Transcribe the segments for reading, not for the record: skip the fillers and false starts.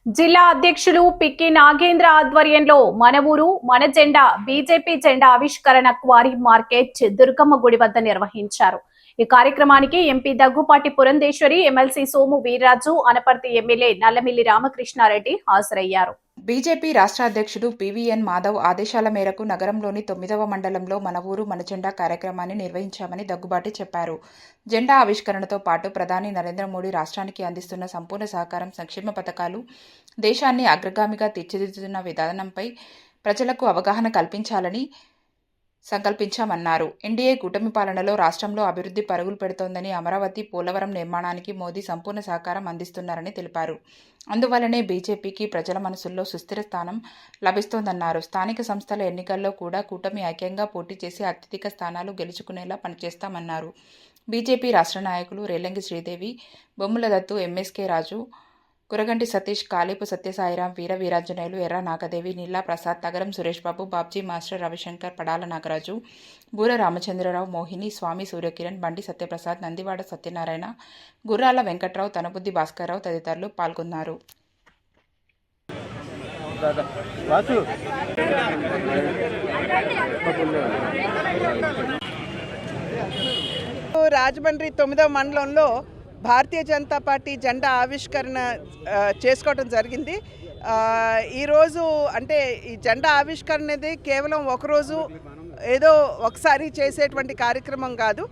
జిల్లా అధ్యక్షులు పిక్కి నాగేంద్ర ఆధ్వర్యంలో మన ఊరు మన జెండా బీజేపీ జెండా ఆవిష్కరణ క్వారీ మార్కెట్ దుర్గమ్మ గుడి వద్ద నిర్వహించారు. ఈ కార్యక్రమానికి MP Daggubati Purandeswari, MLC Somu Veerraju, Anaparthi MLA Nallamilli Ramakrishna Reddy హాజరయ్యారు. బీజేపీ రాష్ట్ర అధ్యక్షుడు పీవీఎన్ మాధవ్ ఆదేశాల మేరకు నగరంలోని 9వ మండలంలో మన ఊరు మన జెండా కార్యక్రమాన్ని నిర్వహించామని దగ్గుబాటి చెప్పారు. జెండా ఆవిష్కరణతో పాటు ప్రధాని నరేంద్ర మోడీ రాష్ట్రానికి అందిస్తున్న సంపూర్ణ సహకారం, సంక్షేమ పథకాలు, దేశాన్ని అగ్రగామిగా తీర్చిదిద్దుతున్న విధానంపై ప్రజలకు అవగాహన కల్పించాలని సంకల్పించామన్నారు. ఎన్డీఏ కూటమి పాలనలో రాష్ట్రంలో అభివృద్ధి పరుగులు పెడుతోందని, అమరావతి, పోలవరం నిర్మాణానికి మోదీ సంపూర్ణ సహకారం అందిస్తున్నారని తెలిపారు. అందువల్లనే బీజేపీకి ప్రజల మనసుల్లో సుస్థిర స్థానం లభిస్తోందన్నారు. స్థానిక సంస్థల ఎన్నికల్లో కూడా కూటమి ఐక్యంగా పోటీ చేసి అత్యధిక స్థానాలు గెలుచుకునేలా పనిచేస్తామన్నారు. బీజేపీ రాష్ట్ర నాయకులు రేలంగి శ్రీదేవి, బొమ్ముల దత్తు, ఎంఎస్కే రాజు, కురగంటి సతీష్, కాళీపు సత్యసాయిరాం, వీర వీరాంజనేయులు, ఎర్ర నాగదేవి, నీలా ప్రసాద్, తగరం సురేష్ బాబు, బాబ్జీ మాస్టర్, రవిశంకర్, పడాల నాగరాజు, బూర రామచంద్రరావు, మోహిని, స్వామి సూర్యకిరణ్, బండి సత్యప్రసాద్, నందివాడ సత్యనారాయణ, గుర్రాల వెంకట్రావు, తనబుద్ది భాస్కర్రావు తదితరులు పాల్గొన్నారు. రాజమండ్రి 9వ మండలంలో భారతీయ జనతా పార్టీ జెండా ఆవిష్కరణ చేసుకోవడం జరిగింది. ఈరోజు అంటే ఈ జెండా ఆవిష్కరణ అనేది కేవలం ఒకరోజు ఏదో ఒకసారి చేసేటువంటి కార్యక్రమం కాదు.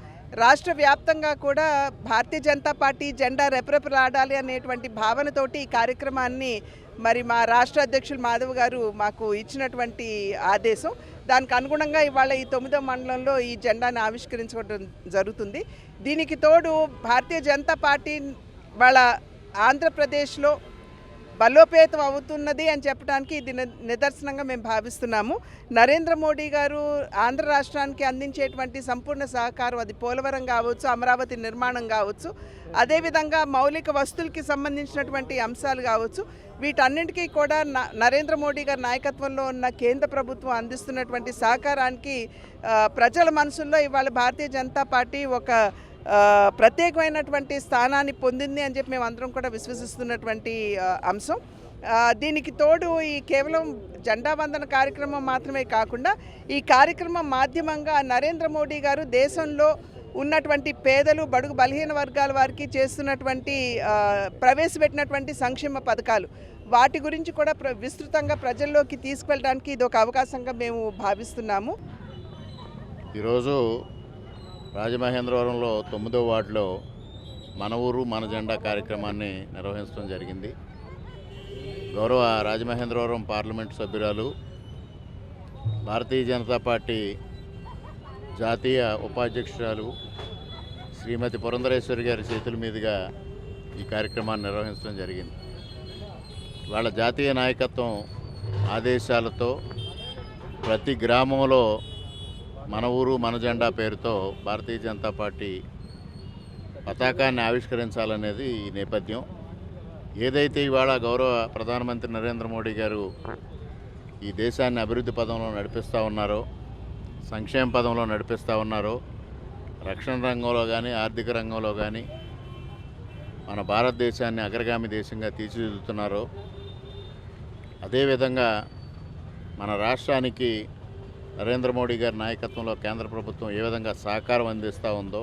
రాష్ట్ర వ్యాప్తంగా కూడా భారతీయ జనతా పార్టీ జెండా రెపరెపలాడాలి అనేటువంటి భావనతోటి ఈ కార్యక్రమాన్ని మరి మా రాష్ట్ర అధ్యక్షులు మాధవ్ గారు మాకు ఇచ్చినటువంటి ఆదేశం. దానికి అనుగుణంగా ఇవాళ ఈ 9వ మండలంలో ఈ జెండాను ఆవిష్కరించడం జరుగుతుంది. దీనికి తోడు భారతీయ జనతా పార్టీ వాళ్ళ ఆంధ్రప్రదేశ్లో బలోపేతం అవుతున్నది అని చెప్పడానికి ఇది నిదర్శనంగా మేము భావిస్తున్నాము. నరేంద్ర మోడీ గారు ఆంధ్ర రాష్ట్రానికి అందించేటువంటి సంపూర్ణ సహకారం, అది పోలవరం కావచ్చు, అమరావతి నిర్మాణం కావచ్చు, అదేవిధంగా మౌలిక వస్తువులకి సంబంధించినటువంటి అంశాలు కావచ్చు, వీటన్నింటికీ కూడా నరేంద్ర మోడీ గారి నాయకత్వంలో ఉన్న కేంద్ర ప్రభుత్వం అందిస్తున్నటువంటి సహకారానికి ప్రజల మనసుల్లో ఇవాళ భారతీయ జనతా పార్టీ ఒక ప్రత్యేకమైనటువంటి స్థానాన్ని పొందింది అని చెప్పి మేము అందరం కూడా విశ్వసిస్తున్నటువంటి అంశం. దీనికి తోడు ఈ కేవలం జెండా వందన కార్యక్రమం మాత్రమే కాకుండా ఈ కార్యక్రమం మాధ్యమంగా నరేంద్ర మోడీ గారు దేశంలో ఉన్నటువంటి పేదలు, బడుగు బలహీన వర్గాల వారికి చేస్తున్నటువంటి ప్రవేశపెట్టినటువంటి సంక్షేమ పథకాలు, వాటి గురించి కూడా విస్తృతంగా ప్రజల్లోకి తీసుకెళ్ళడానికి ఇది ఒక అవకాశంగా మేము భావిస్తున్నాము. ఈరోజు రాజమహేంద్రవరంలో 9వ వార్డులో మన ఊరు మన జెండా కార్యక్రమాన్ని నిర్వహించడం జరిగింది. గౌరవ రాజమహేంద్రవరం పార్లమెంటు సభ్యురాలు, భారతీయ జనతా పార్టీ జాతీయ ఉపాధ్యక్షురాలు శ్రీమతి పురంధరేశ్వరి గారి చేతుల మీదుగా ఈ కార్యక్రమాన్ని నిర్వహించడం జరిగింది. వాళ్ళ జాతీయ నాయకత్వం ఆదేశాలతో ప్రతి గ్రామంలో మన ఊరు మన జెండా పేరుతో భారతీయ జనతా పార్టీ పతాకాన్ని ఆవిష్కరించాలనేది ఈ నేపథ్యం. ఏదైతే ఇవాళ గౌరవ ప్రధానమంత్రి నరేంద్ర మోడీ గారు ఈ దేశాన్ని అభివృద్ధి పదంలో నడిపిస్తూ ఉన్నారో, సంక్షేమ పదంలో నడిపిస్తూ ఉన్నారో, రక్షణ రంగంలో కానీ ఆర్థిక రంగంలో కానీ మన భారతదేశాన్ని అగ్రగామి దేశంగా తీర్చిదిద్దుతున్నారో, అదేవిధంగా మన రాష్ట్రానికి నరేంద్ర మోడీ గారి నాయకత్వంలో కేంద్ర ప్రభుత్వం ఏ విధంగా సహకారం అందిస్తూ ఉందో,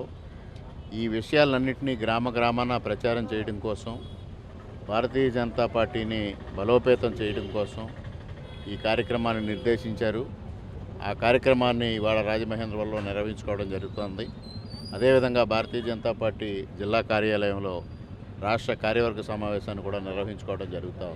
ఈ విషయాలన్నింటినీ గ్రామ గ్రామాన ప్రచారం చేయడం కోసం, భారతీయ జనతా పార్టీని బలోపేతం చేయడం కోసం ఈ కార్యక్రమాన్ని నిర్దేశించారు. ఆ కార్యక్రమాన్ని ఇవాళ రాజమహేంద్రవరంలో నిర్వహించుకోవడం జరుగుతుంది. అదేవిధంగా భారతీయ జనతా పార్టీ జిల్లా కార్యాలయంలో రాష్ట్ర కార్యవర్గ సమావేశాన్ని కూడా నిర్వహించుకోవడం జరుగుతూ ఉంది.